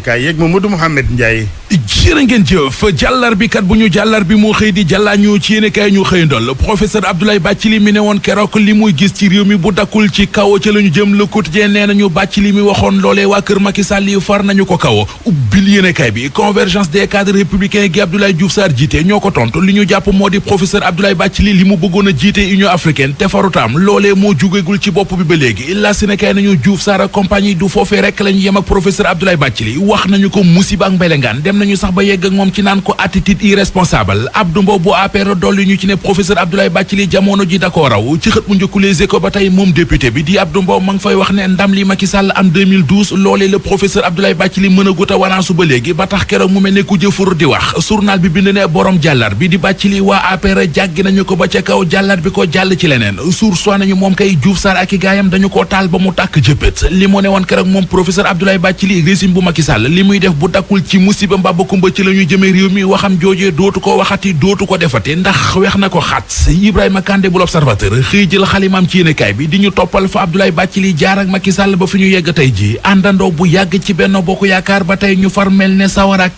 kaay yeeg Mamadou Mouhamed Ndiaye. jërë ngeen jëf jàllar bi kat bu ñu jàllar bi moo xëy di jàllaañu ci yéene kaay ñu xëyandol professeur Abdoulaye Bathily mi ne woon keroog li muy gis ci réew mi bu dakkul ci kaw ca la ñu jëm Le Quotidien nee nañu Bathily mi waxoon loolee waa kër Macky Sall yi far nañu ko kaw ubbil yéene kaay bi convergence des cadres républicains gi Abdoulaye Diouf Sarr jiite ñoo ko tontu li ñu jàpp moo di professeur Abdoulaye Bathily li mu bëggoon a jiite Union africaine te farutaam loolee moo jugegul ci bopp bi ba léegi la yéene kaay nañu Diouf Sarr ak compagnie du foofee rek lañu yem ak professeur Abdoulaye Bathily wax nañu ko musiba ak mbelengaan dem nañu sax ba yegg ak moom ci naan ko attitude irresponsable Abdou Mbow bu APR dolli ñu ci ne professeur Abdoulaye Bathily jamono ji da koo raw ci xët mu njëkku Les Échos ba tey moom député bi di Abdou Mbow ma ngi fay wax ne ndam li Macky Sall am 2012 loolee le professeur Abdoulaye Bathily mën a gut a wanaasu ba léegi ba tax keroog mu mel ne ku jëfur di wax journal bi bind ne borom jàllar bi di Bathily waa APR jàggi nañu ko ba ca kaw jàllar bi ko jàll ci leneen source nañu moom kay Diouf Sarr ak i gaayam dañu koo taal ba mu tàkk jëppét li mu ne woon keroog moom professeur Abdoulaye Bathily régime bu Macky Sall li muy def bu dakkul ci musiba mbaa bakumba ci la ñu jëmee réew mi waxam joojee dootu ko waxati dootu ko defati ndax weex na ko xat Ibrahima Kandé bu l'Observateur xëy jël xalimaam ci yéenekaay bi di ñu toppal fa Abdoulaye Bathily jaar ak Macky Sall ba fi ñu yegg tey ji àndandoo bu yàgg ci Benno Bokk Yaakaar ba tey ñu far mel ne sawar ak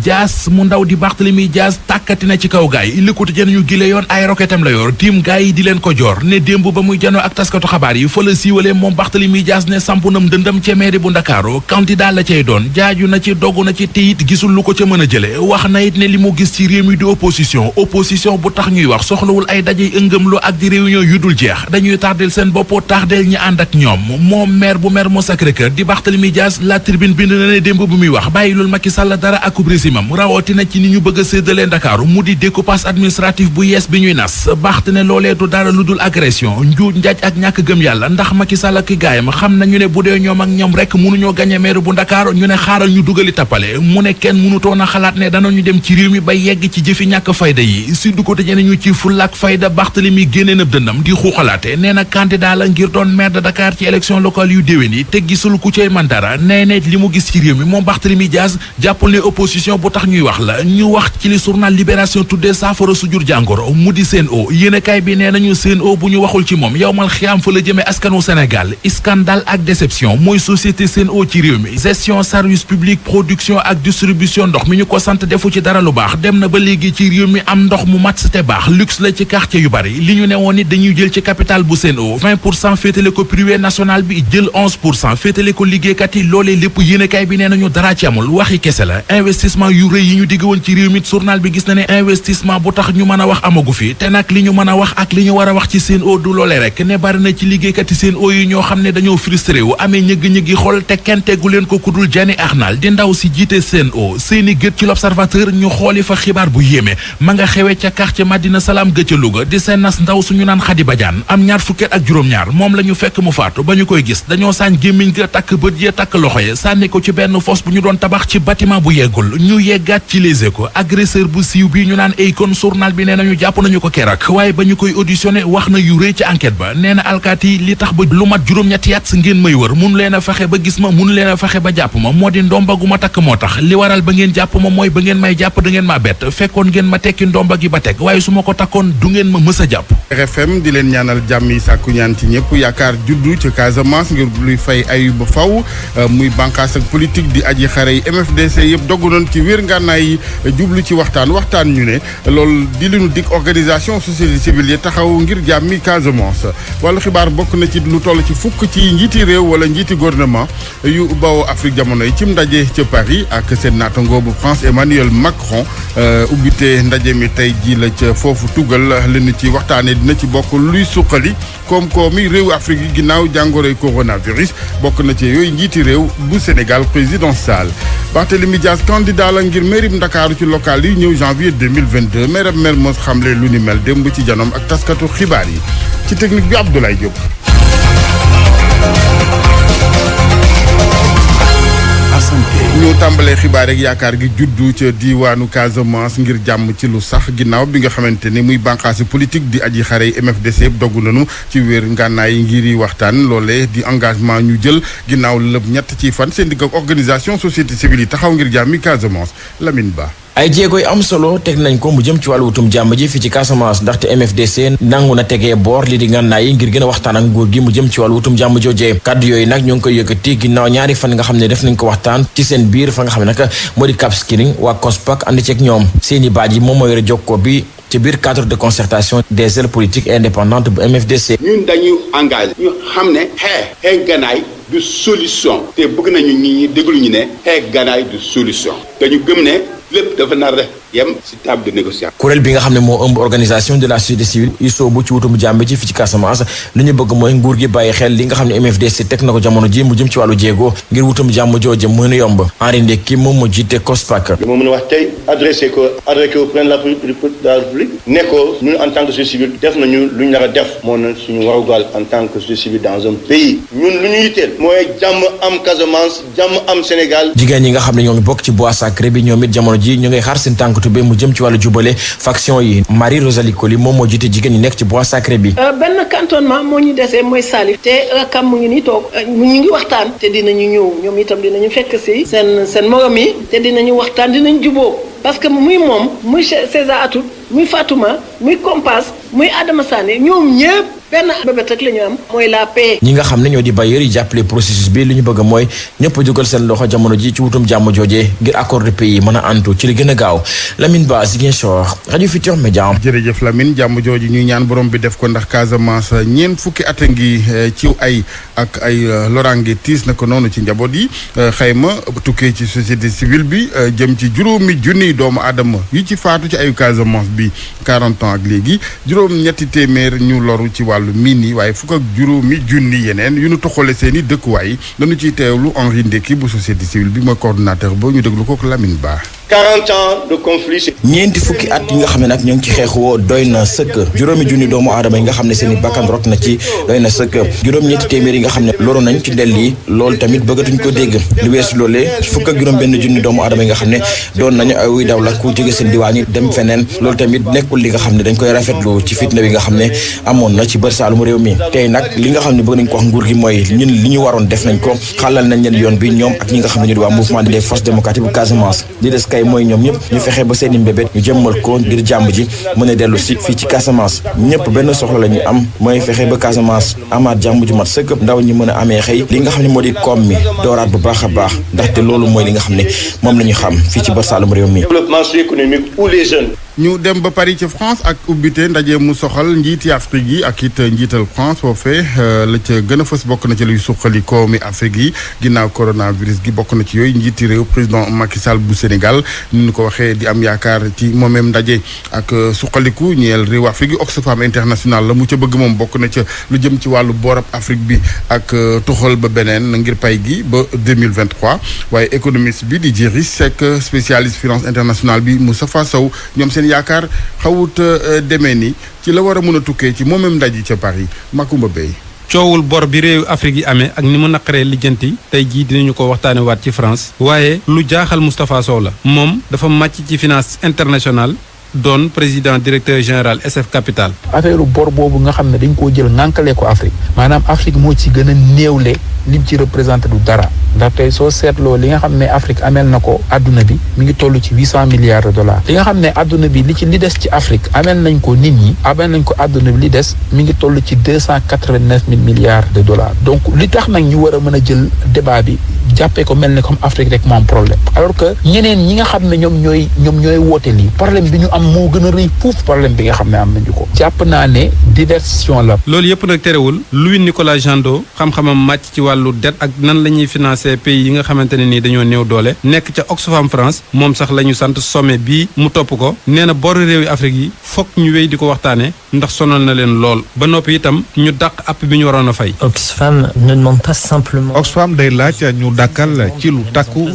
jaas mu ndaw di Barthélémy Dias tàkkati na ci kaw gaay yi likuti jën ñu gile yoon ay roketam la yor tiim gaay yi di leen ko joor ne démb ba muy janoo ak taskatu xabaar yi fa la siiwalee moom Barthélémy Dias ne sampunam dëndam ca mairie bu Ndakaaru candidat la cay doon jaaju na ci dogu na ci teyit gisul lu ko ca mën a jële wax na it ne li mu gis ci réew mi di opposition bu tax ñuy wax soxlawul ay dajey ëngëmlu ak di réunion yu dul jeex dañuy tardel seen bopp tardel ñi ànd ak ñoom moom maire bu Mermoz Sacré-Cœur di Barthélémy Dias La Tribune bind na ne démb bu muy wax bàyyilul Macky Sall dara akub résimam rawatina ci ni ñu bëgg a séddalee Ndakaaru mu di découpage administratif bu yees bi ñuy nas baxte ne loolee du dara lu dul agression njuuj njaaj ak ñàkk gëm yàlla ndax Macky Sall ak gaayam xam nañu ne bu dee ñoom ak ñoom rek mënuñoo gañe maire bu Ndakaaru ñu ne xaaral ñu dugali tappale mu ne kenn mënutoon a xalaat ne danañu dem ci réew mi ba yegg ci jëfi ñàkk fayda yi Sud Quotidien ñu ci fullaak fayda Barthélémy génnee na dëndam di xuuxalaate nee na candidat la ngir doon maire de Dakar ci élection locale yu déwén yi te gisul ku cay man dara nee na li mu gis ci réew mi moom Barthélémy Dias jàppul ne opposition bu tax ñuy wax la ñu wax ci li journal Libération tuddee saafara su jur jàngoro mu di Sen'Eau yéenekaay bi nee nañu Sen'Eau bu ñu waxul ci moom yow mal xiyaam fa la jëmee askanu Sénégal scandale ak déception mooy société Sen'Eau ci réew mi gestion service public production ak distribution ndox mi ñu ko sant defu ci dara lu baax dem na ba léegi ci réew mi am ndox mu mat te baax luxe la ci quartier yu bari li ñu ne woon ni dañuy jël ci capital bu Sen'Eau 20% féetale ko privé national bi jël 11% féetale ko liggéeykat yi loolee lépp yéenekaay bi nee nañu dara ci amul waxi kese la investissement yu rëy yi ñu digg woon ci réew mi journal bi gis na ne investissement bu tax ñu mën a wax amagu fi te nag li ñu mën a wax ak li ñu war a wax ci Sen'Eau du loolee rek ne bari na ci liggéeykat yi Sen'Eau yi ñoo xam ne dañoo frustré wu amee ñëgg-ñëggi xol te kenn teggu leen ko kudul Jani Arnal di ndaw si jiite Sen'Eau seeni gët ci l'Observateur ñu xooli fa xibaar bu yéeme ma nga xewe ca quartier Madina Salaam gëcca Louga di seen nas ndaw suñu naan Khady Badiane am ñaar fukket ak juróom-ñaar moom la ñu fekk mu faatu ba ñu koy gis dañoo saañ gémmiñ ga takk bët ya takk loxo ya sànni ko ci benn fosse bu ñu doon tabax ci bâtiment bu yeggul ñu yeggaat ci Les Échos agresseur bu siiw bi ñu naan Akon journal bi nee nañu jàpp nañu ko keroog waaye ba ñu koy auditionné wax na yu rëy ci enquête ba nee na alkaati li tax ba lu mat juróom-ñetti at ngeen may wër mun leen a fexe ba gis ma mun leen a fexe ba jàpp ma moo di ndomba gu ma takk moo tax li waral ba ngeen jàpp ma mooy ba ngeen may jàpp da ngeen maa bett fekkoon ngeen ma tekki ndomba gi ba teg waaye su ma ko takkoon du ngeen ma mës a jàpp. RFM di leen ñaanal jàmm yi sàkku ñaan ci ñëpp yaakaar juddu ci Casamance ngir luy fay ayu ba faw muy bànqaas ak politique di aji xare yi MFDC yëpp dogg noon ci wér ngànnaay yi jublu ci waxtaan ñu ne loolu di li nu dig organisation société civile yi taxaw ngir jàmmi Casamance wàllu xibaar bokk na ci lu toll ci fukk ci njiiti réew wala njiiti gouvernement yu bawoo Afrique jamono yi cim ndaje ca Paris ak seen naatango bu France Emmanuel Macron ubbite ndaje mi tey ji la ca foofu tugal li ñu ci waxtaane dina ci bokk luy suqali koom-koomi réew Afrique yi ginnaaw jàngoroy coronavirus bokk na ci yooyu njiiti réew bu Sénégal président Sall Barthélémy Dias candidat la ngir mairie Ndakaaru ci local yi ñëw janvier 2022 maire Mermoz xamle lu ni mel démb ci janoom ak taskatu xibaar yi ci technique bi Abdoulaye Diop. ñu tàmbalee xibaar ak yaakaar gi juddu ca diwaanu Casamance ngir jàmm ci lu sax ginnaaw bi nga xamante ni muy bànqaasi politique di aji xare yi MFDC yëpp dogg nañu ci wér ngànnaay yi ngir yi waxtaan loolee di engagement ñu jël ginnaaw lëb ñett ci fan seen digg ak organisation société civile yi taxaw ngir jàmmi Casamance Lamine Ba. ay jéego yu am solo teg nañ ko mu jëm ci wàllu wutum jàmm ji fii ci Casamance ndaxte MFDC nangu na tegee boor li di ngànnaay yi ngir gën a waxtaan ak nguur gi mu jëm ci wàllu wutum jàmm joojee kaddu yooyu nag ñoo ngi koy yëkkati ginnaaw ñaari fan nga xam ne def nañ ko waxtaan ci seen biir fa nga xam ne nag moo di Cap Skirring waa COSPAC ànd ceeg ñoom seeni baaj yi moom moo yore jokkoo bi ci biir cadre de concertation des ailes politiques indépendantes bu MFDC. ñun dañu engagé ñu xam ne xeex gànnaay du solution te bëgg nañu ñi déglu ñu ne xeex gànnaay du solution dañu gëm ne lépp dafa nar a yem ci table de négociation. kuréel bi nga xam ne moo ëmb organisation de la société civile yu soobu ci wutum jàmm ci fii ci Casamance li ñu bëgg mooy nguur gi bàyyi xel li nga xam ne MFDC teg na ko jamono ji mu jëm ci wàllu jéego ngir wutum jàmm jooje mën a yomb Henri Ndeki moom moo jiite COSPAC. li ma mën a wax tey adressé ko au président de la République ne ko ñun en tant que société civile def nañu lu ñu nar a def moo na suñu warugal en tant que société civile dans un pays ñun lu ñu yitteel mooy jàmm am Casamance jàmm am Sénégal. jigéen ñi nga xam ne ñoo ngi bokk ci bois sacré bi ñoom it jamono ji ñu ngay xaar seen tànk tubéy mu jëm ci wàllu jubale faction yi Marie Rosalie Coly moom moo jiite jigéen ñi nekk ci bois sacré bi. benn cantonnement moo ñu desee mooy Salif te kam mu ngi nii toog ñu ngi waxtaan te dinañu ñëw ñoom itam dinañu fekk si seen morom yi te dinañu waxtaan dinañ juboo parce que muy moom muy César Atoute muy Fatouma muy Kompas muy Adama Sané ñoom ñëpp benn bébét rek la ñu am mooy la paix. ñi nga xam ne ñoo di bailleurs yi jàppale processus bi li ñu bëgg mooy ñëpp jógal seen loxo jamono ji ci wutum jàmm joojee ngir accord de pays mën a antu ci li gën a gaaw Lamine Ba Ziguinchor rajo Futurs Médias. jërëjëf Lamine jàmm jooju ñuy ñaan borom bi def ko ndax Casamance ñeent fukki at a ngi ci ay ak ay loraange tiis na ko noonu ci njaboot yi xayma tukkee ci société civile bi jëm ci juróomi junniy doomu aadama yi ci faatu ci ayu Casamance bi 40 ans ak léegi juróom-ñetti téeméer ñu loru ci wàllu miin yi waaye fukk ak juróomi junni yeneen yu ñu toxale seen i dëkkuwaay dañu ciy teewlu Henri Ndeki bu société civile bi mooy coordonnateur ba ñu déglu ko Lamine Ba. 40 ans de conflit. ñeenti fukki at yi nga xam ne nag ñoo ngi ci xeex woo doy na sëkk juróomi junni doomu aadama yi nga xam ne seen i bakkan rot na ci doy na sëkk juróom-ñetti téeméer yi nga xam ne loru nañ ci ndel yi loolu tamit bëggatuñ ko dégg lu weesu loolee fukk ak juróom benn junni doomu aadama yi nga xam ne doon nañu ay daw la ku jóge seen diwaan yi dem feneen loolu tamit nekkul li nga xam ne dañ koy rafetlu ci fitna bi nga xam ne amoon na ci bër saalum réew mi tey nag li nga xam ne bëgg nañ ko wax nguur gi mooy ñun li ñu waroon def nañ ko xalal nañ leen yoon bi ñoom ak ñi nga xam ne ñu di waa mouvement des forces démocratiques bu Casamance li des kay mooy ñoom ñëpp ñu fexe ba seeni mbébét ñu jëmmal ko ngir jàmm ji mën a dellu si fii ci Casamance ñëpp benn soxla la ñu am mooy fexe ba Casamance amaat jàmm ju mat sëkk ndaw ñi mën a amee xëy li nga xam ne moo di koom mi dooraat bu baax a baax ndaxte loolu mooy li nga xam ne moom la ñu xam fii ci bër saalum réew mi. développement socio-économique pour les jeunes. ñu dem ba Paris ca France ak ubbite ndaje mu soxal njiiti Afrique yi ak it njiital France foofee la ca gën a fës bokk na ci luy suqali koomi Afrique yi ginnaaw coronavirus gi bokk na ci yooyu njiiti réew président Macky Sall bu Sénégal ni ñu ko waxee di am yaakaar ci moomeem ndaje ak suqaliku ñeel réew Afrique yi Oxfam International la mu ca bëgg moom bokk na ca lu jëm ci wàllu boorab Afrique bi ak tuxal ba beneen ngir pay gi ba 2023 waaye économiste bi di Djiris Seck spécialiste finance internationale bi Moustapha Sow ñoom seen yaakaar xawut demee ni ci la war a mën a tukkee ci moomeem ndaje ca Paris Makumba Bey. coowul bor bi réew Afrique yi amee ak ni mu naqaree lijjanti tey jii dinañu ko waxtaane waat ci France waaye lu jaaxal Moustapha Sow la moom dafa màcc ci finance internationale doon président directeur général SF Capital. affaire bor boobu nga xam ne dañ koo jël ŋànkalee ko Afrique maanaam Afrique moo ci gën a néewle lim ci représenté du dara ndax tey soo seetloo li nga xam ne Afrique ameel na ko adduna bi mi ngi toll ci 800 milliards de dollars li nga xam ne adduna bi li des ci Afrique ameel nañ ko nit ñi ameel nañ ko adduna bi li des mi ngi toll ci 289 000 milliards de dollars donc li tax nag ñu war a mën a jël débat bi jàppee ko mel ne comme Afrique rek moo am problème alors que ñeneen ñi nga xam ne ñoom ñooy woote lii problème bi ñu am moo gën a rëy fuuf problème bi nga xam ne am nañu ko jàpp naa ne diversion la. loolu yëpp nag terewul Louis Nicolas Jandot xam-xamam màcc ci wàllu dette ak nan la ñuy financer pays yi nga xamante ne nii dañoo néew doole nekk ca Oxfam France moom sax la ñu sant sommet bii mu topp ko nee na bor réewi Afrique yi fokk ñu wéy di ko waxtaane ndax sonal na leen lool ba noppi itam ñu dàq app bi ñu waroon a fay. Oxfam ne demande pas simplement. Oxfam day laaj ñu dakkal ci lu takku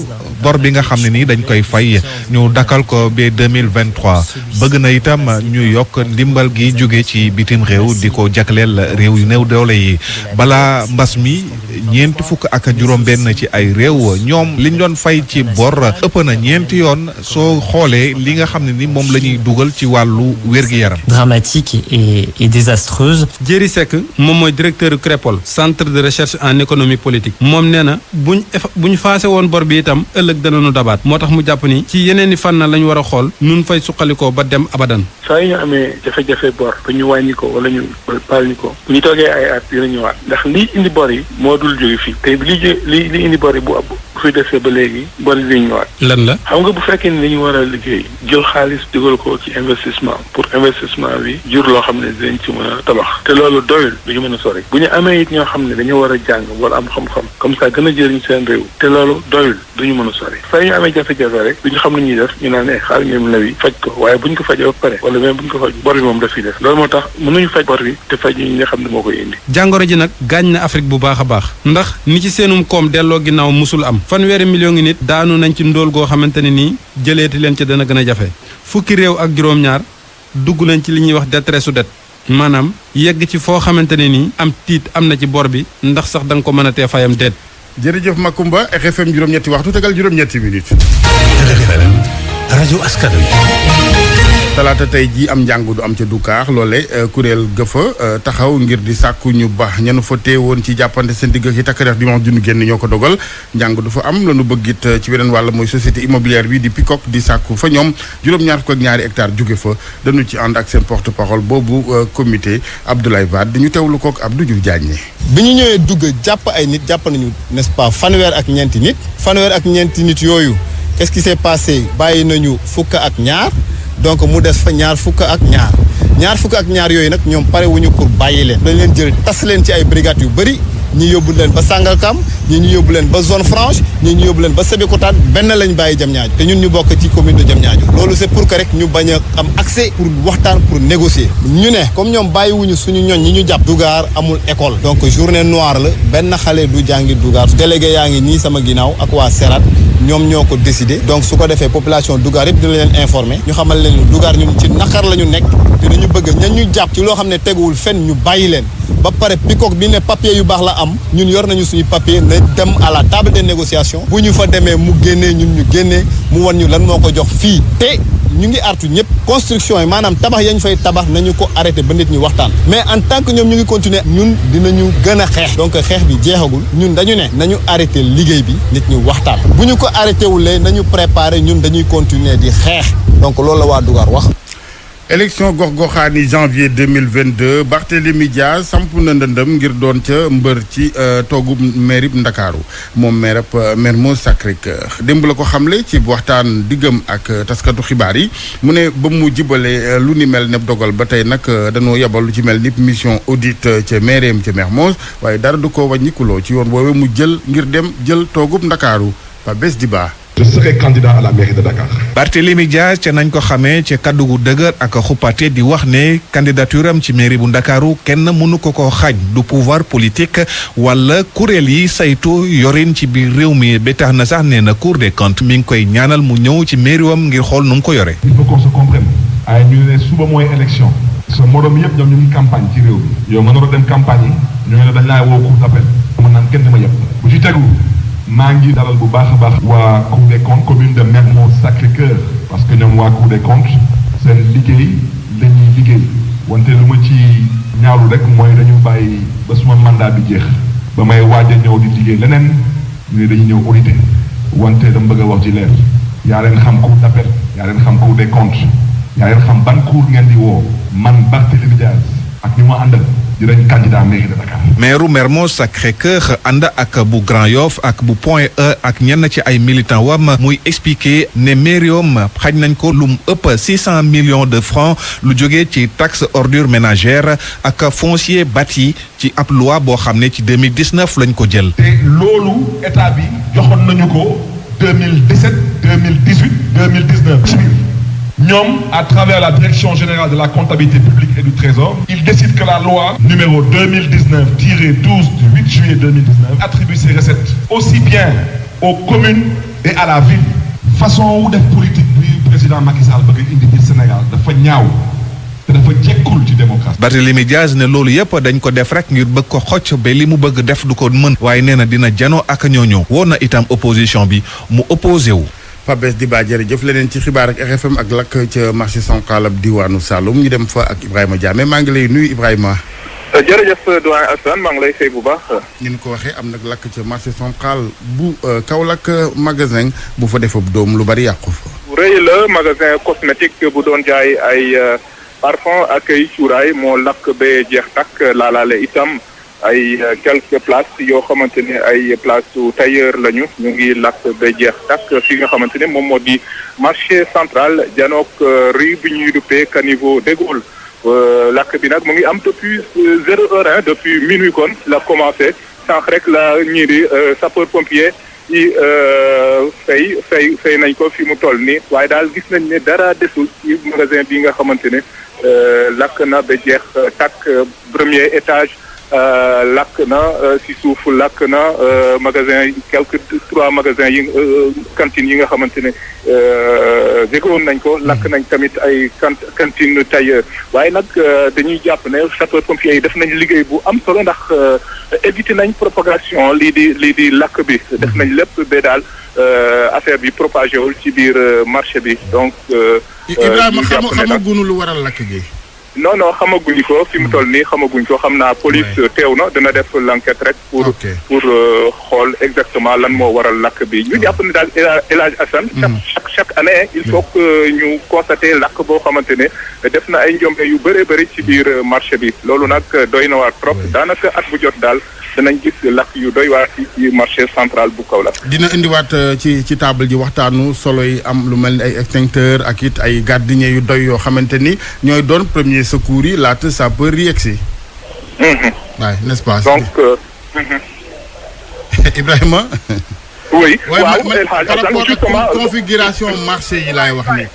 bor bi nga xam ne nii dañ koy fay ñu dakkal ko ba 2023 bëgg na itam ñu yokk ndimbal gi jóge ci bitim réew di ko jagleel réew yu néew doole yi balaa mbas mi ñeenti fukk ak juróom-benn ci ay réew ñoom liñ doon fay ci bor ëpp na ñeenti yoon soo xoolee li nga xam ne ni moom la ñuy dugal ci wàllu wér-gi-yaram. dramatique et désastreuse. Djiris Seck moom mooy directeur CREPOL centre de recherche en économie politique moom nee na buñ faase woon bor bi itam ëllëg ëllëg danañu dabaat moo tax mu jàpp ni ci yeneen i fànn lañu war a xool nun fay suqalikoo ba dem abadan. saa yu ñu amee jafe-jafe bor ba ñu wàññi ko wala ñu baal ñu ko bu ñu toogee ay at dina ñëwaat ndax lii indi bor yi moo dul jóge fii te li indi bor yi bu fi desee ba léegi bor yi dañu ñëwaat. lan la xam nga bu fekkee ni dañu war a liggéey jël xaalis dugal ko ci investissement pour investissement bi jur loo xam ne dinañ ci mën a tabax te loolu doyul duñu mën a sori bu ñu amee it ñoo xam ne dañoo war a jàng wala am xam-xam comme ça gën a jëriñ seen réew te loolu doyul duñu mën a sori saa yu ñu amee jafe-jafe rek duñu xam ne ñuy def ñu naan xaar ñoom law yi faj ko waaye buñ ko fajee ba pare wala même buñ ko faj bor bi moom daf fi def loolu moo tax mënuñu faj bor bi te faj yi nga xam ne moo koy indi. jàngoro ji nag gaañ na Afrique bu baax a baax ndax ni ci seenum koom delloo ginnaaw musul am fanweeri million ngi nit daanu nañ ci ndóol goo xamante ne nii jëleeti leen ci dana gën a jafe fukki réew ak juróom-ñaar dugg nañ ci li ñuy wax détresse su det maanaam yegg ci foo xamante ne nii am tiit am na ci bor bi ndax sax da nga ko mën a tee fayam déet. jërëjëf Makumba RFM juróom-ñetti waxtu tegal juróom-ñetti minutes. RFM rajo askan wi. talaata tey jii am njàng du am ca Dukaar loole kuréel gëfa taxaw ngir di sàkku ñu baax ñenu fa teewoon ci jàppante seen digg ci takk der dimanche junni génn ñoo ko dogal njàng du fa am lanu bëgg it ci beneen wàll mooy société immobilière bi di Picok di sàkku fa ñoom juróom-ñaar fukk ak ñaari hectares jóge fa dañu ci ànd ak seen porte parole boobu comité Abdoulaye Wade dañu teewlu kook Abdou Diouf Diagne. bi ñu ñëwee dugg jàpp ay nit jàpp nañu n'est-ce pas fanweer ak ñeenti nit yooyu qu'est-ce qui s'est passé bàyyi nañu fukk ak ñaar donc mu des fa ñaar fukk ak ñaar yooyu nag ñoom pare wuñu pour bàyyi leen dañ leen jël tas leen ci ay brigades yu bëri ñi yóbbu leen ba Sangalkam ñi ñu yóbbu leen ba zone franche ñi ñu yóbbu leen ba Sébikotane benn lañ bàyyi Diamniadio te ñun ñu bokk ci commune de Diamniadio loolu c'est pour que rek ñu bañ a am accès pour waxtaan pour négocier ñu ne comme ñoom bàyyiwuñu suñu ñoñ ñi ñu jàpp Dougar amul école donc journée noire la benn xale du jàngi Dougar délégué yaa ngi nii sama ginnaaw ak waa Serat ñoom ñoo ko décidé donc su ko defee population Dougar yëpp dina leen informer ñu xamal leen Dougar ñun ci naqar la ñu nekk te dañu bëgg ñan ñu jàpp ci loo xam ne teguwul fenn ñu bàyyi leen ba pare Picok bi ne papier yu baax la am ñun yor nañu suñu papier na dem à la table des négociations bu ñu fa demee mu génnee ñun ñu génnee mu wan ñu lan moo ko jox fii te ñu ngi artu ñëpp construction yi maanaam tabax yañ fay tabax nañu ko arrêté ba nit ñi waxtaan mais en tant que ñoom ñu ngi continuer ñun dinañu gën a xeex donc xeex bi jeexagul ñun dañu ne nañu arrêté liggéey bi nit ñi waxtaan bu ñu ko arrêté wulee nañu préparer ñun dañuy continuer di xeex donc loolu la waa Dougar wax. élection gox-goxaani janvier 2022 Barthélémy Dias samp na ndëndëm ngir doon ca mbër ci toogu maire Ndakaaru moom maire Mermoz Sacré-Cœur démb la ko xamle ci waxtaan diggam ak taskatu xibaar yi mu ne ba mu jibale lu ni mel ne dogal ba tey nag dañoo yebal lu ci mel ni mission audit ca maireem ca Mermoz waaye dara du ko wàññikuloo ci yoon boobee mu jël ngir dem jël toogub Ndakaaru ba bés di baax. Je serai candidat à la mairie de Dakar. Barthélémy Dias ca nañ ko xamee ca kaddu gu dëgër ak xuppate di wax ne candidature am ci mairie bu Ndakaaru kenn mënu ko xaaj du pouvoir politique wala kuréel yi saytu yorin ci biir réew mi ba tax na sax nee na Cour des comptes mi ngi koy ñaanal mu ñëw ci mairie wam ngir xool nu mu ko yore. Il faut qu'on se comprenne. ay ñu ne suba mooy élection. sa morom yëpp ñoom ñu ngi campagne ci réew mi. yow mënoo dem campagne yi ñu ne dañ laa woo cour d'appel. mën naan kenn dama yëpp. bu ci tegu. maa ngi dalal bu baax a baax waa Cour des comptes commune de Mermoz Sacré-Cœur parce que ñoom waa Cour des comptes seen liggéey la ñuy liggéey wante lu ma ci ñaawlu rek mooy dañu bàyyi ba suma mandat bi jeex ba may waaj a ñëw di liggéey leneen ñu ne dañuy ñëw audité wante dama bëgg a wax ci leer yaa leen xam Cour d'appel yaa leen xam Cour des comptes yaa leen xam ban cour ngeen di woo man Barthélémy Dias ak ñu ma àndal dinañ candidat mairie de Dakar. maire Mermoz Sacré-Cœur ànd ak bu Grand Yoff ak bu Point E ak ñenn ci ay militants wam muy expliquer ne mairie xaj nañ ko lu mu ëpp 600 millions de francs lu jógee ci taxe ordure ménagère ak foncier bâti ci ab loi boo xam ne ci 2019 lañ ko jël. te loolu état bi joxoon nañu ko 2017 2018 2019. ñoom à travers la direction générale de la comptabilité publique et du trésor ils décident que la loi numéro 2019-12 du 8 juillet 2019 attribue ses recettes aussi bien aux communes et à la ville façon wu def politique bi président Macky Sall bëgg indi biir Sénégal dafa ñaaw te dafa jekkul ci démocratie. Barthélémy Dias ne loolu yëpp dañ ko def rek ngir bëgg ko xocc ba li mu bëgg def du ko mën waaye nee na dina janoo ak ñooñu woon na itam opposition bi mu opposé wu. Pabes di ba jërëjëf leneen ci xibaar ak RFM ak lakk ca marché central ab diwaanu Saloum ñu dem fa ak Ibrahima Diame maa ngi lay nuyu Ibrahima. jërëjëf doyen Assane maa ngi lay fay bu baax. ni ñu ko waxee am nag lakk ca marché central bu Kaolack magasin bu fa defab doom lu bari yàqu fa. rëy la magasin cosmétique bu doon jaay ay parfum ak ay cuuraay moo lakk ba jeex takk laalaale itam ay quelques places yoo xamante ne ay place su tailleur lañu ñu ngi lakk ba jeex takk fi nga xamante ne moom moo di marché central janook rue bi ñuy duppee caniveau de Gaulle. lakk bi nag mu ngi am depuis 0h depuis minuit kon la commencé sànq rek la ñii di sapeur pompier yi fay nañ ko fi mu toll nii waaye daal gis nañ ne dara desul ci magasin bi nga xamante ne lakk na ba jeex takk premier étage lakk na ci suuf lakk na magasin quelques 3 magasins yi cantines yi nga xamante ne jégoon nañ ko lakk nañ tamit ay cantine tailleur waaye nag dañuy jàpp ne sapeur pompier yi def nañ liggéey bu am solo ndax éviter nañ propagation lii di lakk bi def nañ lépp ba daal affaire bi propagé wul ci biir marché bi donc Ibrahima xamaguñu lu waral lakk gi. non xamaguñ ko fi mu toll nii xamaguñ ko xam naa police teew na dina def l'enquête rek pour xool exactement lan moo waral lakk bi ñu jàpp ne daal El Hadj Assane chaque année il faut que ñu constater lakk boo xamante ne def na ay njombe yu bëree bëri ci biir marché bi loolu nag doy na waar trop daanaka at bu jot daal danañ gis lakk yu doy waar ci marché central bu Kaolack. dina indiwaat ci table ji waxtaanu solo yi am lu mel ni ay extincteur ak it ay gardien yu doy yoo xamante ni ñooy doon premier secours yi laata sapeur yi yegsi. waaye n'est-ce pas. donc. Ibrahima. oui par rapport ak configuration marché yi laay wax ni.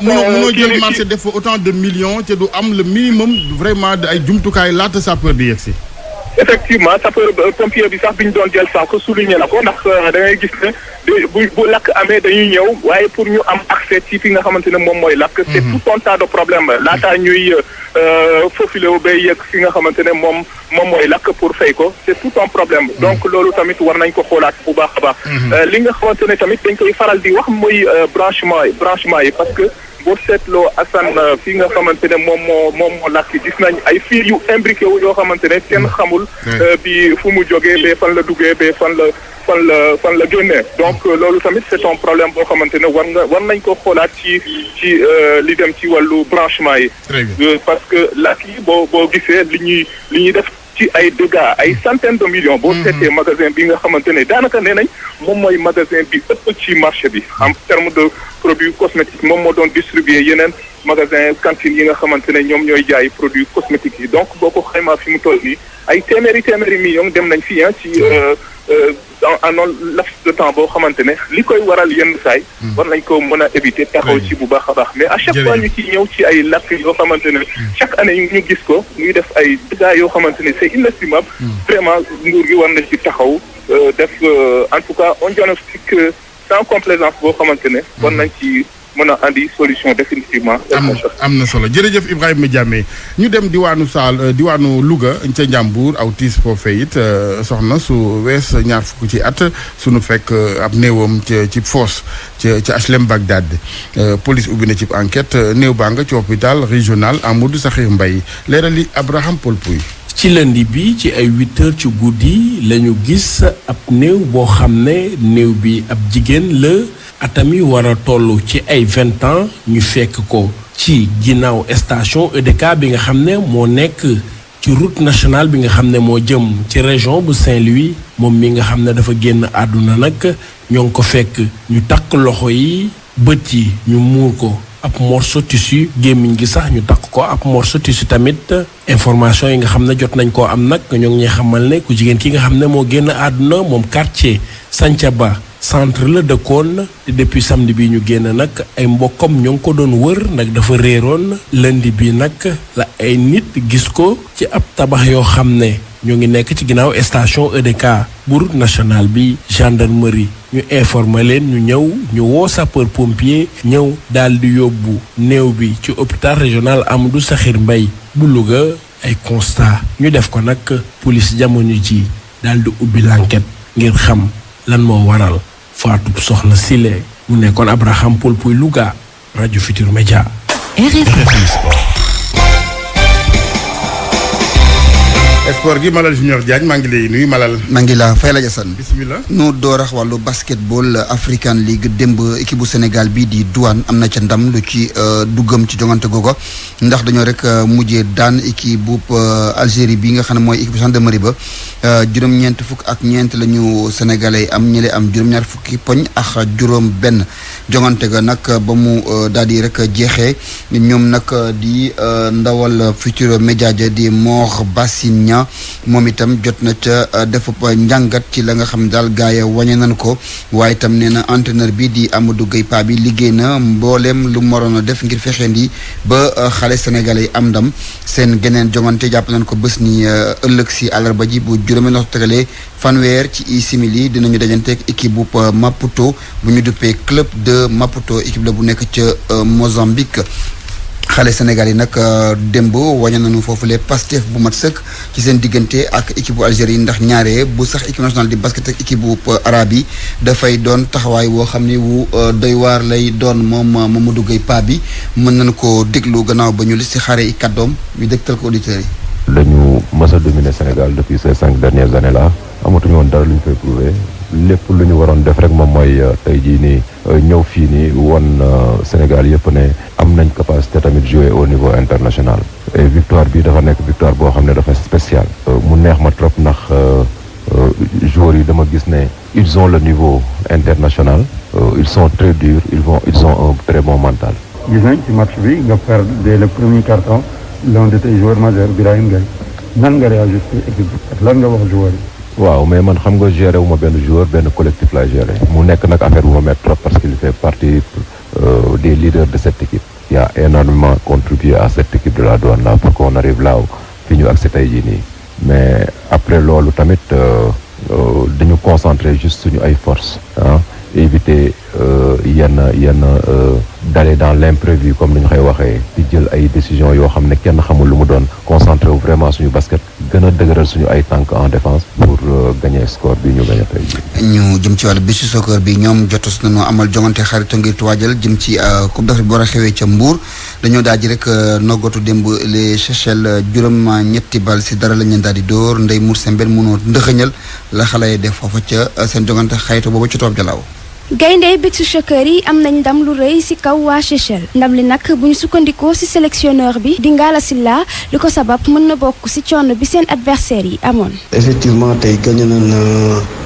mënoo jël marché def fa autant de millions te du am le minimum vraiment de ay jumtukaay laata sapeur di yegsi. effectivement sapeur pompier bi sax bi ñu doon jël sànq souligné na ko ndax da ngay gis ne bu lakk amee dañuy ñëw waaye pour ñu am accès ci fi nga xamante ne moom mooy lakk. c'est tout un tas de problème laataa ñuy faufilé wu bay yegg fi nga xamante ne moom mooy lakk pour fay ko c'est tout un problème. donc loolu tamit war nañ ko xoolaat bu baax a baax. li nga xamante ne tamit dañ koy faral di wax mooy branchement yi parce que. boo seetloo Assane fi nga xamante ne moom moo lakk gis nañ ay fil yu imbriqué wu yoo xamante ne kenn xamul bi fu mu jógee ba fan la duggee ba fan la génnee donc loolu tamit c'est un problème boo xamante ne war nañ ko xoolaat ci li dem ci wàllu branchement yi parce que lakk yi boo gisee li ñuy def ci ay dégâts ay centaines de millions boo seetee magasin bi nga xamante ne daanaka nee nañ moom mooy magasin bi ëpp ci marché bi en terme de produits cosmétiques moom moo doon distribuer yeneen magasin cantine yi nga xamante ne ñoom ñooy jaay produits cosmétiques yi donc boo ko xaymaa fi mu toll nii ay téeméeri millions dem nañ fi ci en un laps de temps boo xamante ne li koy waral yenn saay war nañ ko mën a éviter taxaw ci bu baax a baax mais à chaque fois ñu ci ñëw ci ay lakk yoo xamante ne chaque année ñu gis ko muy def ay dégâts yoo xamante ne c'est inestimable vraiment nguur gi war na ci taxaw def en tout cas un diagnostic sans complaisance boo xamante ne war nañ ci mën a andi solution définitivement. am na solo jërëjëf Ibrahima Diamé ñu dem diwaanu Louga ca Njàmbur aw tiis foofee it soxna su wees ñaar fukk ci at suñu fekk ab néewam ci foos ca HLM Bagdad police ubbi na ci enquête néew baa nga ci hôpital régional Amadou Sakhir Mbaye leerali Abraham Paul Pouy. ci lundi bi ci ay 8h ci guddi lañu gis ab néew boo xam ne néew bi ab jigéen la atami war a toll ci ay 20 ans ñu fekk ko ci ginnaaw station EDK bi nga xam ne moo nekk ci route nationale bi nga xam ne moo jëm ci région bu Saint-Louis moom mi nga xam ne dafa génn àdduna nag ñoo ngi ko fekk ñu takk loxo yi bët yi ñu muur ko ab morceau tissu gémmiñ gi sax ñu takk ko ab morceau tissu tamit information yi nga xam ne jot nañ koo am nag ñoo ngi ñuy xamal ne ku jigéen ki nga xam ne moo génn àdduna moom quartier Santhiaba centre la dëkkoon te depuis samedi bi ñu génn nag ay mbokkam ñoo ngi ko doon wër nag dafa réeroon lundi bi nag la ay nit gis ko ci ab tabax yoo xam ne ñoo ngi nekk ci ginnaaw station EDK bu route nationale bi gendarmerie ñu informer leen ñu ñëw ñu woo sapeur pompier ñëw daal di yóbbu néew bi ci hôpital régional Amadou Sakhir Mbaye bu Louga ay constat ñu def ko nag police jamono ji daal di ubbi l'enquête ngir xam lan moo waral faatu soxna Sile mu nekkoon Abraham Paul Pouy Louga rajo Futur Média. sport gi Malal Junior Diagne maa ngi lay nuyu Malal. maa ngi la fay la Jassane. bismillah. nu door ak wàllu basketball African League démb équipe bu Sénégal bii di Douane am na ca ndam lu ci duggam ci jongante googu ndax dañoo rek mujjee daan équipe bu Algérie bi nga xam ne mooy équipe gendarmerie ba juróom-ñeent fukk ak ñeent la ñu sénégalais am ñi am juróom-ñaar fukki poñ ak juróom-benn jongante ga nag ba mu daal di rek jeexee ñoom nag di ndawal Futurs Médias di Mor Bassine moom itam jot na ca def njàngat ci la nga xam ne daal gaay wañe nañ ko waaye itam nee na entraîneur bi di Amadou Gueye Pa bi liggéey na mbooleem lu moroon a def ngir fexeendi ba xale sénégalais yi am ndam seen geneen jongante jàpp nañ ko bés ni ëllëg si àllarba ji bu juróomi ndox tegalee fanweer ci simili dinañu dajanteeg équipe bu Maputo bu ñu duppee club de Maputo équipe la bu nekk ca Mozambique. xale Sénégal yi nag démb wañe nañu foofu les Pastef bu mat sëkk ci seen diggante ak équipe bu Algérie ndax ñaare bu sax équipe nationale di basket ak équipe bu arabe yi dafay doon taxawaay woo xam ni wu doy waar lay doon moom Mamadou Gueye Pa bi mën nañu ko déglu gannaaw ba ñu li si xare i kàddoom ñu dégtal ko auditeurs yi. dañu mës a dominer Sénégal depuis ces 5 dernières années là amatuñu woon dara lu ñu koy prouver lépp lu ñu waroon def rek moom mooy tey jii nii ñëw fii nii won Sénégal yëpp ne am nañ capacité tamit jouer au niveau international et victoire bi dafa nekk victoire boo xam ne dafa spécial mu neex ma trop ndax joueurs yi dama gis ne ils ont le niveau international ils sont très durs ils ont un très bon mental. gis nañ ci match bi nga perdre dès le premier quart-temps l'un de tes joueurs majeurs Birahim Gaye nan nga réagir ci équipe bi ak lan nga wax joueurs yi. waaw mais man xam nga géré wu ma benn joueur benn collectif la géré mu nekk nag affaire bu ma mettre trop parce qu'il fait partie des leaders de cette équipe qui a énormément contribué à cette équipe de la Douane là pour qu'on arrive là fi ñu agsi tey jii nii mais après loolu tamit dañu concentrer juste suñu ay forces éviter yenn d'aller dans l'imprévu comme ni ñu koy waxee di jël ay décisions yoo xam ne kenn xamul lu mu doon concentré wu vraiment suñu basket gën a dëgëral suñu ay tànk en défense pour gagner score bi ñu gagner tey. ñu jëm ci wàllu bisu soccer bi ñoom jotos nañu amal jongante xarito ngir waajal jëm ci Coupe d'Afrique bu war a xewee ca Mbour dañoo daal di rek noggatu démb les Seychelles juróom-ñetti bal si dara lañ leen daal di dóor Ndeye Mour Sembène mënoo ndëxëñal la xale yi def foofa ca seen jongante xarito boobu ci Toob Jalaaw. gaynde bitu soccer yi am nañ ndam lu rëy ci kaw waa Seychelles ndam li nag bu ñu sukkandikoo ci sélectionneur bi di Ngala Sylla li ko sabab mën na bokk ci coono bi seen adversaire yi amoon. effectivement tey gagné nañ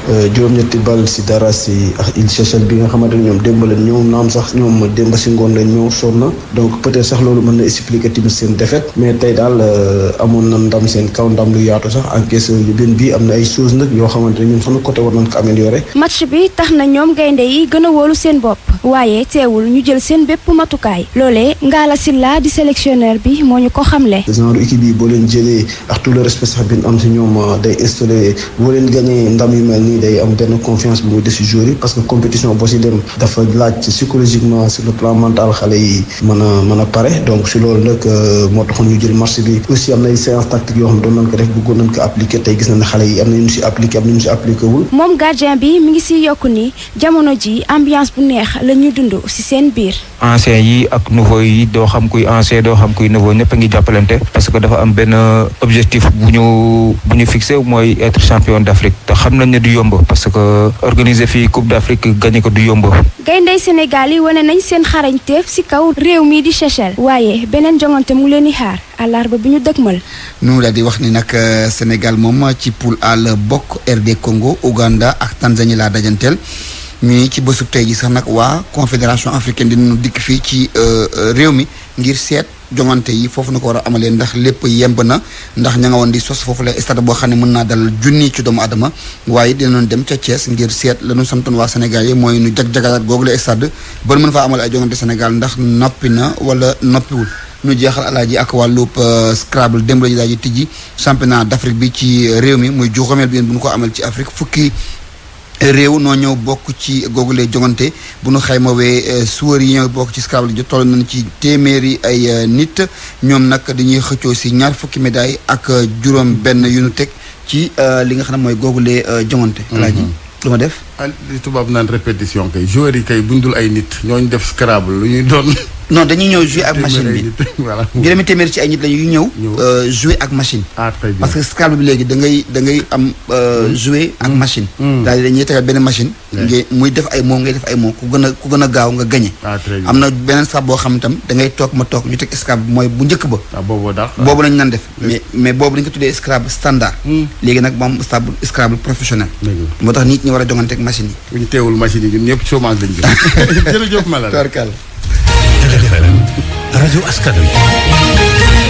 juróom-ñetti bal ci dara ci ak île Seychelles bi nga xamante ne ñoom démb leen ñëw naam sax ñoom démb ci ngoon lañ ñëw sonn na donc peut-être sax loolu mën na expliquer tamit seen défaite mais tey daal amoon na ndam seen kaw ndam lu yaatu sax encaissé yu benn bii am na ay choses nag yoo xamante ne ñun sunu côté war nañ ko améliorer. match bi tax na ñoom gaynde yi gën a wóolu seen bopp waaye teewul ñu jël seen bépp matukaay loolee Ngala Sylla di sélectionneur bi moo ñu ko xamle. genre équipe yi boo leen jëlee ak tout le respect sax bi am ci ñoom day installé boo leen gagné ndam yu mel nii day am benn confiance bu muy def ci joueurs yi parce que compétition boo ci dem dafa laaj psychologiquement sur le plan mental xale yi mën a pare donc ci loolu nag moo taxoon ñu jël match bi aussi am na ay séance tactique yoo xam doon nañ ko def bëggoon nañ ko appliquer tey gis nañ ne xale yi am na ñu ci appliqué am na ñu ci appliqué wul. moom gardien bi mi ngi ci yokku ni jamono ji ambiance bu neex la ñuy dund ci seen biir. anciens yi ak nouveau yi doo xam kuy ancien doo xam kuy nouveau ñëpp a ngi jàppalante parce que dafa am benn objectif bu ñu fixé mooy être champion d'Afrique te xam nañ ne du yomb parce que organiser fii Coupe d'Afrique gagné ko du yomb. gayndey Sénégal yi wane nañ seen xarañteef ci kaw réew mi di Seychelles waaye beneen jongante mu leen di xaar àllarba bi ñu dëgmal. nu daal di wax ni nag Sénégal moom ci poule A la bokk RD Congo Ouganda ak Tanzanie laa dajanteel. ñu ci bésub tey ji sax nag waa confédération africaine dinañu dikk fii ci réew mi ngir seet jongante yi foofu na ko war a amalee ndax lépp yemb na ndax ña nga woon di sos foofu la stade boo xam ne mën naa dal junni ci doomu adama waaye dinañu dem ca Thiès ngir seet la ñu santoon waa Sénégal yi mooy nu jag-jagalaat googu la stade ba mën faa amal ay jongante Sénégal ndax noppi na wala noppiwul. ñu jeexal alaaji ak wàllub Scrabble démb la ñu daal di tijji championnat d'Afrique bi ci réew mi muy juróomeel bi bu ñu ko amal ci Afrique fukki réew noo ñëw bokk ci googule jongante bu nu xaymawee suwar yi ñëw bokk ci Scrabble ji toll nañ ci téeméeri ay nit ñoom nag dañuy xëccoo si ñaar fukki médaille ak juróom benn yu nu teg ci li nga xam ne mooy googule jongante alaaji lu ma def li tubaab naan répétition kay joueurs yi kay buñ dul ay nit ñooñu def Scrabble lu ñuy doon non dañuy ñëw jouer ak machine bi voilà juróomi téeméer ci ay nit la ñuy ñëw jouer ak machine parce que Scrabble bi léegi da ngay am jouer ak machine daal dañuy tegal benn machine muy def ay mots ngay def ay mots ku gën a gaaw nga gagné am na beneen sax boo xam tam da ngay toog ma toog ñu teg Scrabble mooy bu njëkk ba boobu lañu nan def mais boobu dañ ko tuddee Scrabble standard léegi nag moom Scrabble professionnel moo tax nit ñi war a jongante ak machine yi bu ñu teewul machine yi ñun ñëpp chômage lañ jëm jërëjëf Malal RFM rajo askan wi.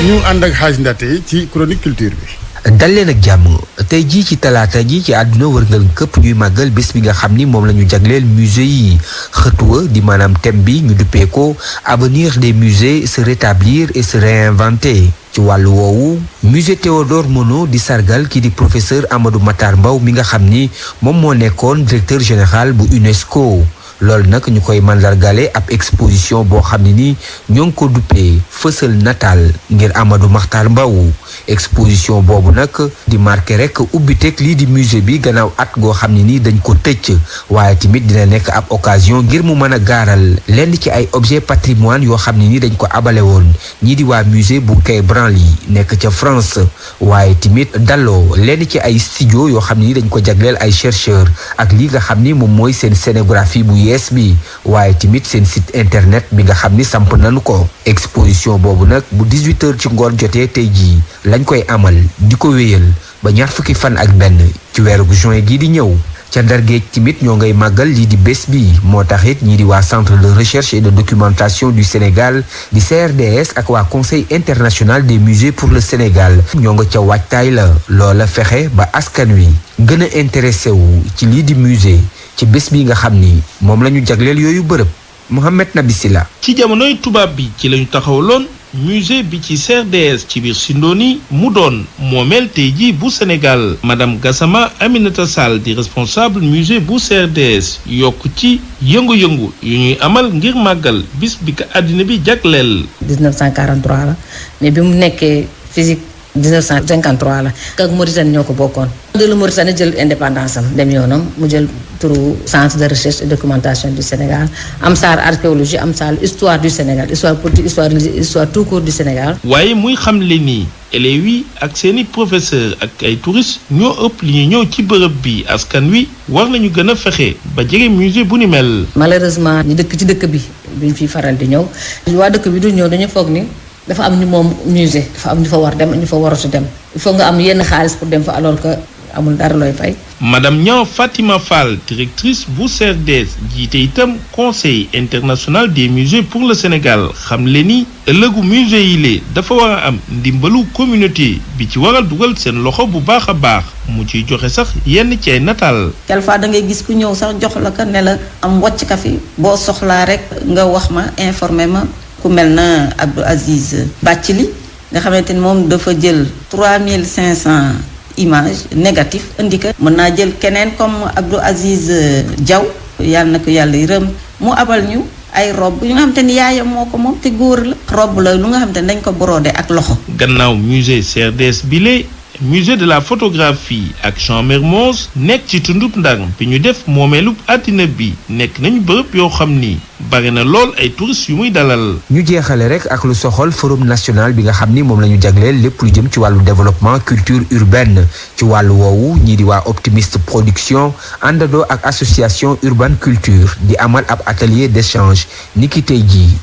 ñu ànd ak Hadj Ndate ci chronique culture bi. dal leen ak jàmm tey jii ci talaata ji ci àdduna wërngal këpp ñuy màggal bés bi nga xam ni moom la ñu jagleel musée yi xëtuwa di maanaam thème bi ñu duppee ko avenir des musées se rétablir et se réinventer. ci wàllu woowu musée Théodore Monod di sargal ki di professeur Amadou Matar Mbow mi nga xam ni moom moo nekkoon directeur général bu UNESCO. loolu nag ñu koy mandargale ab exposition boo xam ne ni ñoo ngi ko duppee fësal nataal ngir Amadou Makhtar Mbow exposition boobu nag di marqué rek ubbiteeg lii di musée bi gannaaw at goo xam ne ni dañ ko tëcc waaye tamit dina nekk ab occasion ngir mu mën a gaaral lenn ci ay objet patrimoine yoo xam ne ni dañ ko abale woon ñii di waa musée bu Quai Branly nekk ca France waaye tamit dalloo lenn ci ay studio yoo xam ne ni dañ ko jagleel ay chercheurs ak li nga xam ni moom mooy seen scénographie bu yees bi waaye tamit seen site internet bi nga xam ni samp nañu ko exposition boobu nag bu 18h ci ngoon jotee tey jii lañ koy amal di ko wéyal ba ñaar fukki fan ak benn ci weeru juin gii di ñëw ca Ndar Géej tamit ñoo ngay màggal lii di bés bi moo taxit ñii di waa centre de recherche et de documentation du Sénégal di CRDS ak waa conseil international des musées pour le Sénégal ñoo nga ca waajtaay la loola fexe ba askan wi gën a intéressé wu ci lii di musée ci bés bi nga xam ni moom la ñu jagleel yooyu bërëb Mohamed Nabi Silla ci jamonoy tubaab bi ci lañu taxawloon musée bi ci CRDS ci biir Sindoni mu doon moomeel tey jii bu Sénégal madame Gassama Aminata Sall di responsable musée bu CRDS yokk ci yëngu-yëngu yu ñuy amal ngir màggal bis bi ka àddina bi jagleel 1943 la mais bi mu nekkee physique 1953 la ak Mauritanie ñoo ko bokkoon de Mauritanie jël indépendance am dem yoonam mu jël turu centre de recherche et documentation du Sénégal am saar archéologie am saar histoire du Sénégal histoire politique histoire religieuse histoire tout court du Sénégal. waaye muy xamle ni élèves yi ak seeni professeur ak ay touristes ñoo ëpp li ñu ñëw ci bërëb bi askan wi war nañu gën a fexe ba jege musée bu ni mel. malheureusement ñu dëkk ci dëkk bi duñ fiy faral di ñëw waa dëkk bi du ñëw dañu foog ni dafa am ñu moom musée dafa am ñu fa war dem ñu fa waratu dem il faut nga am yenn xaalis pour dem fa alors que amul dara looy fay. madame Niang Fatima Fall directrice bu CRDS jiite itam conseil international des musées pour le Sénégal xam le ni ëllëgu musée yi lee dafa war a am ndimbalu communauté bi ci waral dugal seen loxo bu baax a baax mu ciy joxe sax yenn ci ay nataal. quelquefois da ngay gis ku ñëw sax jox la ko ne la am wàcc ka fi boo soxlaa rek nga wax ma informé ma ku mel na Abdou Aziz Bathily nga xamante ni moom dafa jël 3500 image négatif indi ko mën naa jël keneen comme Abdou Aziz Diaw yàlla na ko yàlla yërëm mu abal ñu ay robe yu nga xamante ni yaayam moo ko moom te góor la robe la lu nga xamante ni dañ ko brodé ak loxo. gannaaw musée CRDS bile musée de la photographie ak Champ Mermoz nekk ci tundub Ndar bi ñu def moomeelub àddina bi nekk nañu bërëb yoo xam ni bari na lool ay touristes yu muy dalal. ñu jeexale rek ak lu soxol forum national bi nga xam ni moom la ñu jagleel lépp lu jëm ci wàllu développement culture urbaine ci wàllu woowu ñii di waa Optimiste Production àndandoo ak association Urban Culture di amal ab atelier d'échange niki tey jii